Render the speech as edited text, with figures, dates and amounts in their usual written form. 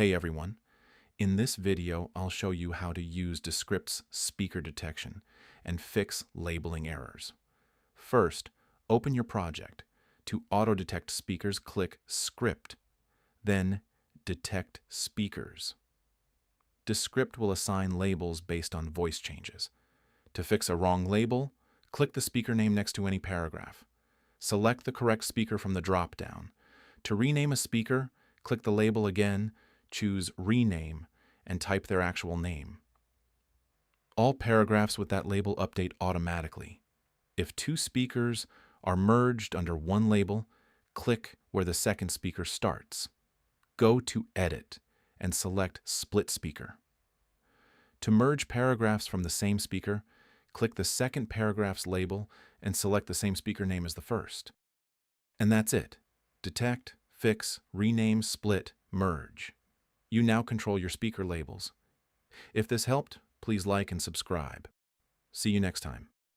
Hey everyone, in this video I'll show you how to use Descript's speaker detection and fix labeling errors. First, open your project. To auto-detect speakers, click Script, then Detect Speakers. Descript will assign labels based on voice changes. To fix a wrong label, click the speaker name next to any paragraph. Select the correct speaker from the drop-down. To rename a speaker, click the label again, choose Rename, and type their actual name. All paragraphs with that label update automatically. If two speakers are merged under one label, click where the second speaker starts. Go to Edit and select Split Speaker. To merge paragraphs from the same speaker, click the second paragraph's label and select the same speaker name as the first. And that's it. Detect, fix, rename, split, merge. You now control your speaker labels. If this helped, please like and subscribe. See you next time.